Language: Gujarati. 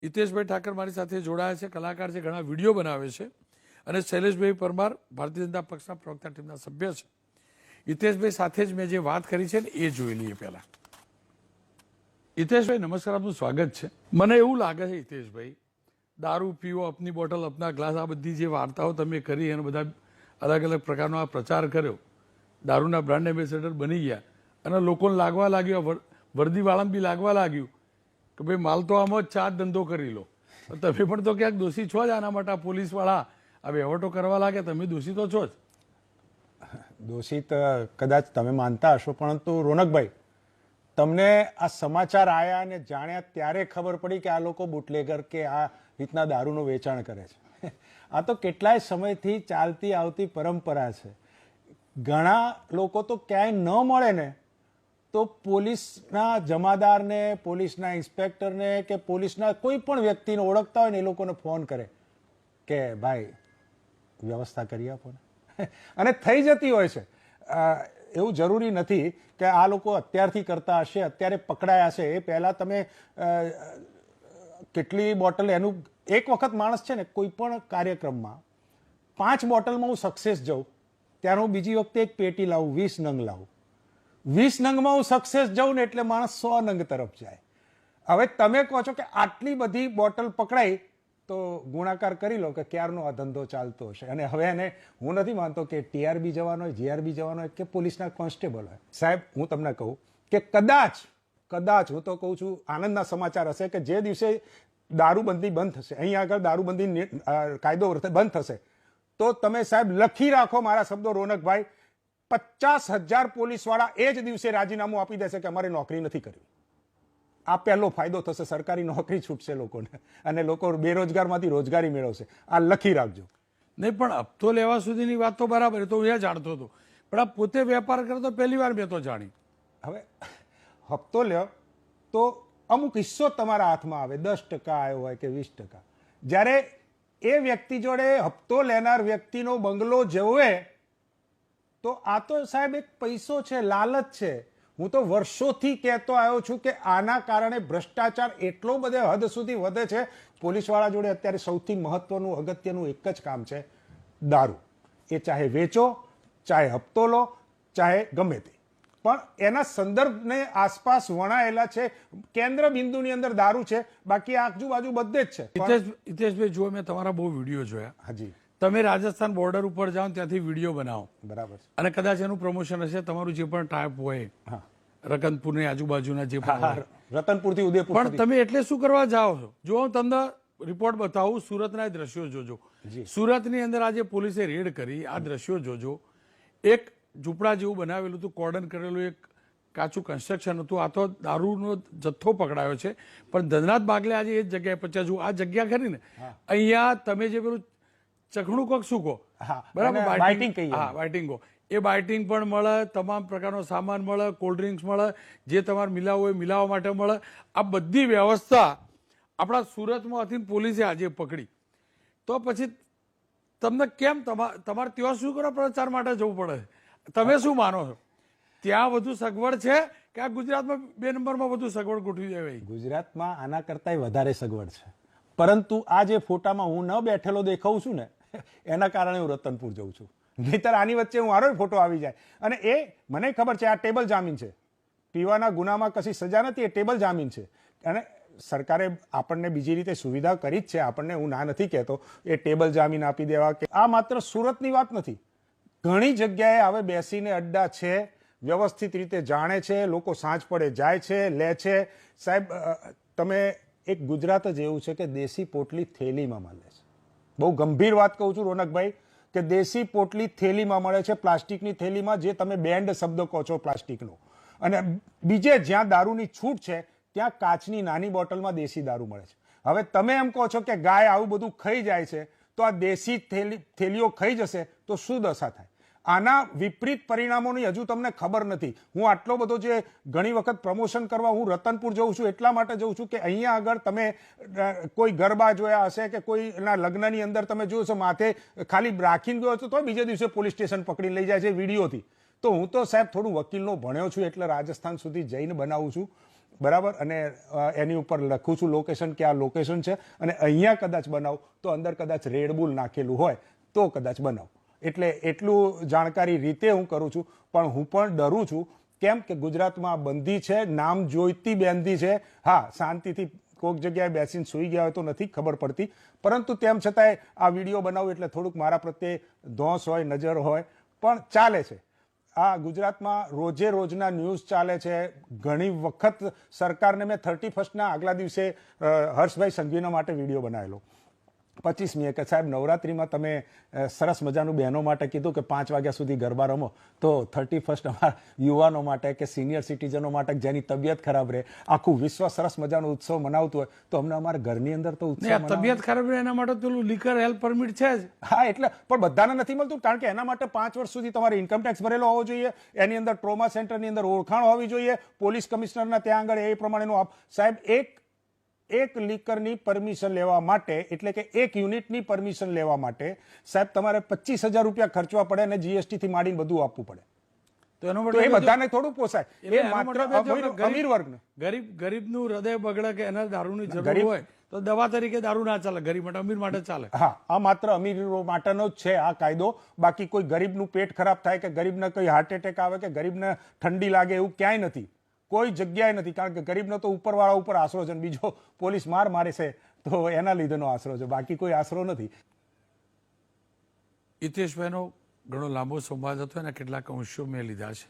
હિતેશભાઈ ઠાકર મારી સાથે જોડાયા છે, કલાકાર છે, ઘણા વિડીયો બનાવે છે અને શૈલેષભાઈ પરમાર ભારતીય જનતા પક્ષના પ્રવક્તા ટીમના સભ્ય છે. હિતેશભાઈ સાથે જ મેં જે વાત કરી છે ને એ જોઈ લઈએ પહેલા. હિતેશભાઈ નમસ્કાર, આપનું સ્વાગત છે. મને એવું લાગે છે હિતેશભાઈ, દારૂ પીવો, અપની બોટલ અપના ગ્લાસ, આ બધી જે વાર્તાઓ તમે કરી અને બધા અલગ અલગ પ્રકારનો આ પ્રચાર કર્યો, દારૂના બ્રાન્ડ એમ્બેસેડર બની ગયા અને લોકોને લાગવા લાગ્યો, વર્દીવાળાને બી લાગવા લાગ્યું કે ભાઈ માલ તો આમાં જ ચા ધંધો કરી લો. તમે પણ તો ક્યાંક દોષી છો જ. આના માટે પોલીસવાળા આ વહીવટો કરવા લાગે, તમે દોષી તો છો જ. દોષિત કદાચ તમે માનતા હશો, પરંતુ રોનકભાઈ, તમને આ સમાચાર આવ્યા અને જાણ્યા ત્યારે ખબર પડી કે આ લોકો બુટલેગર કે આ રીતના દારૂનું વેચાણ કરે છે. આ તો કેટલાય સમયથી ચાલતી આવતી પરંપરા છે. ઘણા લોકો તો ક્યાંય ન મળે ને તો પોલીસના જમાદારને, પોલીસના ઇન્સ્પેક્ટરને કે પોલીસના કોઈ પણ વ્યક્તિને ઓળખતા હોય ને એ લોકોને ફોન કરે કે ભાઈ વ્યવસ્થા કરી આપો ને, અને થઈ જતી હોય છે. એવું જરૂરી નથી કે આ લોકો અત્યારથી કરતા હશે, અત્યારે પકડાયા હશે. એ પહેલાં તમે કેટલી બોટલ, એનું એક વખત માણસ છે ને કોઈ પણ કાર્યક્રમમાં 5 બોટલમાં હું સક્સેસ જાઉં ત્યારે હું બીજી વખતે એક પેટી લાવું, 20 નંગ લાવું. 20 નંગમાં હું સક્સેસ જાઉં ને એટલે માણસ 100 નંગ તરફ જાય. હવે તમે કહો છો કે આટલી બધી બોટલ પકડાઈ તો ગુણાકાર કરી લો કે ક્યારનો આ ધંધો ચાલતો હશે. અને હવે એને હું નથી માનતો કે ટીઆરબી જવાનો હોય, જીઆરબી જવાનો હોય કે પોલીસના કોન્સ્ટેબલ હોય. સાહેબ, હું તમને કહું કે કદાચ હું તો કહું છું, આનંદના સમાચાર હશે કે જે દિવસે દારૂબંધી બંધ થશે, અહીંયા આગળ દારૂબંધી કાયદો બંધ થશે, તો તમે સાહેબ લખી રાખો મારા શબ્દો રોનકભાઈ, 50,000 પોલીસવાળા એ જ દિવસે રાજીનામું આપી દેશે કે અમારે નોકરી નથી કરવી. આ પહેલો ફાયદો થશે, સરકારી નોકરી છૂટશે લોકોને અને લોકો બેરોજગારમાંથી રોજગારી મેળવશે. આ લખી રાખજો. નહીં પણ હપ્તો લેવા સુધીની વાત તો બરાબર, તો હું એ જાણતો હતો, પણ આ પોતે વેપાર કરતો પહેલી વાર મેં તો જાણી. હવે હપ્તો લ્યો તો અમુક હિસ્સો તમારા હાથમાં આવે, 10% આવ્યો હોય કે 20%. જ્યારે એ વ્યક્તિ જોડે હપ્તો લેનાર વ્યક્તિનો બંગલો જોવે તો આ તો સાહેબ એક પૈસો છે, લાલચ છે. હું તો વર્ષોથી કહેતો આવ્યો છું કે આના કારણે ભ્રષ્ટાચાર એટલો બધે હદ સુધી વધે છે. પોલીસવાળા જોડે અત્યારે સૌથી મહત્વનું, અગત્યનું એક જ કામ છે, દારૂ. એ ચાહે વેચો, ચાહે હપ્તો લો, ચાહે ગમે તે, પણ એના સંદર્ભને આસપાસ વણાયેલા છે. કેન્દ્ર બિંદુની અંદર દારૂ છે, બાકી આજુબાજુ બધે જ છે. હિતેશભાઈ જુઓ, મેં તમારા બહુ વિડીયો જોયા. હાજી. તમે રાજસ્થાન બોર્ડર ઉપર જાઓ, ત્યાંથી વિડીયો બનાવો, બરાબર, અને કદાચ એનું પ્રમોશન હશે, તમારું જે પણ ટાઈપ હોય, રતનપુરની આજુબાજુના જે પણ, રતનપુરથી ઉદયપુર, પણ તમે એટલે શું કરવા જાઓ છો? જો હું તમને રિપોર્ટ બતાવું, સુરતના દ્રશ્યો જોજો. સુરતની અંદર આજે પોલીસે રેડ કરી, આ દ્રશ્યો જોજો. એક ઝૂંપડા જેવું બનાવેલું હતું, કોર્ડન કરેલું એક કાચું કન્સ્ટ્રક્શન હતું. આ તો દારૂનો જથ્થો પકડાયો છે. પણ ધનરાજ બાગલે આજે એ જ જગ્યાએ પચાસ, આ જગ્યા ખરી ને, અહીંયા તમે જે પેલું ચખણું કોક શું કહો, બરાબર, બાઇટિંગ કહો, એ બાઇટિંગ પણ મળે, તમામ પ્રકારનો સામાન મળે, કોલ્ડ ડ્રિંક્સ મળે, જે તમારે મિલાવવું હોય મિલાવવા માટે મળે. આ બધી વ્યવસ્થા આપણા સુરતમાં હતી, પોલીસે આજે પકડી. તો પછી તમને કેમ તમારે ત્યાં શું કરો પ્રચાર માટે જવું પડે? તમે શું માનો છો, ત્યાં વધુ સગવડ છે કે આ ગુજરાતમાં 2 નંબરમાં વધુ સગવડ ગોઠવી દેવાય? ગુજરાતમાં આના કરતાંય વધારે સગવડ છે, પરંતુ આ જે ફોટામાં હું ન બેઠેલો દેખાઉં છું ને, એના કારણે હું રતનપુર જઉં છું. નહીતર આની વચ્ચે હું મારો ફોટો આવી જાય. અને એ મને ખબર છે, આ ટેબલ જામીન છે, પીવાના ગુનામાં કશી સજા નથી, એ ટેબલ જામીન છે. અને સરકારે આપણને બીજી રીતે સુવિધા કરી જ છે, આપણને, હું ના નથી કહેતો, એ ટેબલ જામીન આપી દેવા કે આ માત્ર સુરતની વાત નથી. ઘણી જગ્યાએ હવે બેસીને અડ્ડા છે, વ્યવસ્થિત રીતે જાણે છે, લોકો સાંજ પડે જાય છે, લે છે. સાહેબ, તમે એક ગુજરાત જ એવું છે કે દેશી પોટલી થેલીમાં મળે છે. બહુ ગંભીર વાત કહું છું રોનકભાઈ, કે દેશી પોટલી થેલીમાં મળે છે, પ્લાસ્ટિકની થેલીમાં, જે તમે બેન્ડ શબ્દ કહો છો પ્લાસ્ટિકનો. અને બીજે જ્યાં દારૂની છૂટ છે ત્યાં કાચની નાની બોટલમાં દેશી દારૂ મળે છે. હવે તમે એમ કહો છો કે ગાય આવું બધું ખાઈ જાય છે, તો આ દેશી થેલીઓ ખાઈ જશે તો શું દશા થાય? આના વિપરીત પરિણામોની હજુ તમને ખબર નથી. હું આટલો બધો જે ઘણી વખત પ્રમોશન કરવા હું રતનપુર જઉં છું, એટલા માટે જઉં છું કે અહીંયા આગળ તમે કોઈ ગરબા જોયા હશે કે કોઈના લગ્નની અંદર તમે જોયો છો, માથે ખાલી રાખીને ગયો છો તો બીજે દિવસે પોલીસ સ્ટેશન પકડી લઈ જાય છે વિડીયોથી. તો હું તો સાહેબ થોડું વકીલનો ભણ્યો છું, એટલે રાજસ્થાન સુધી જઈને બનાવું છું. બરાબર, અને એની ઉપર લખું છું લોકેશન કે આ લોકેશન છે અને અહીંયા કદાચ બનાવ તો અંદર કદાચ રેડબુલ નાખેલું હોય તો કદાચ બનાવ. એટલે એટલું જાણકારી રીતે હું કરું છું, પણ હું પણ ડરું છું. કેમ કે ગુજરાતમાં બંધી છે, નામ જોઈતી બેંધી છે. હા, શાંતિથી કોઈક જગ્યાએ બેસીને સૂઈ ગયા હોય તો નથી ખબર પડતી, પરંતુ તેમ છતાંય આ વિડીયો બનાવું એટલે થોડુંક મારા પ્રત્યે ધોંસ હોય, નજર હોય, પણ ચાલે છે. આ ગુજરાતમાં રોજે રોજના ન્યૂઝ ચાલે છે. ઘણી વખત સરકારને મેં 31 આગલા દિવસે હર્ષભાઈ સંઘવીના માટે વિડીયો બનાવેલો 25મીએ કે સાહેબ નવરાત્રિમાં તમે સરસ મજાનું બહેનો માટે કીધું કે 5 વાગ્યા સુધી ગરબા રમો, તો 31 અમારા યુવાનો માટે કે સિનિયર સિટીઝનો માટે જેની તબિયત ખરાબ રહે, આખું વિશ્વ સરસ મજાનો ઉત્સવ મનાવતું હોય, તો અમને અમારા ઘરની અંદર તો ઉત્સવ તબિયત ખરાબ રહે એના માટે પેલું લીકર હેલ્પ પરમિટ છે જ. હા, એટલે પણ બધાને નથી મળતું, કારણ કે એના માટે 5 વર્ષ સુધી તમારે ઇન્કમ ટેક્સ ભરેલો હોવો જોઈએ, એની અંદર ટ્રોમા સેન્ટરની અંદર ઓળખાણ હોવી જોઈએ, પોલીસ કમિશનરના ત્યાં આગળ એ પ્રમાણેનું સાહેબ એક લીકરની પરમિશન લેવા માટે, એટલે કે એક યુનિટની પરમિશન લેવા માટે સાહેબ તમારે 25,000 રૂપિયા ખર્ચવા પડે અને જીએસટી થી માંડીને બધું આપવું પડે. તો એનો તો એ બધાને થોડું પોસાય. એ માત્ર અમીર વર્ગને, ગરીબનું હૃદય બગડે કે એને દારૂની જરૂર હોય તો દવા તરીકે દારૂ ના ચાલે, ગરીબ માટે, અમીર માટે ચાલે. હા, આ માત્ર અમીરો માટેનો જ છે આ કાયદો. બાકી કોઈ ગરીબનું પેટ ખરાબ થાય કે ગરીબને કોઈ હાર્ટ એટેક આવે કે ગરીબને ઠંડી લાગે એવું ક્યાંય નથી, કોઈ જગ્યાએ નથી. કારણ કે ગરીબનો તો ઉપરવાળા ઉપર આશરો છે, બીજો પોલીસ મારે છે તો એના લીધેનો આશરો છે, બાકી કોઈ આશરો નથી. હિતેશભાઈનો ઘણો લાંબો સંવાદ હતો, એના કેટલાક અંશો મેં લીધા છે.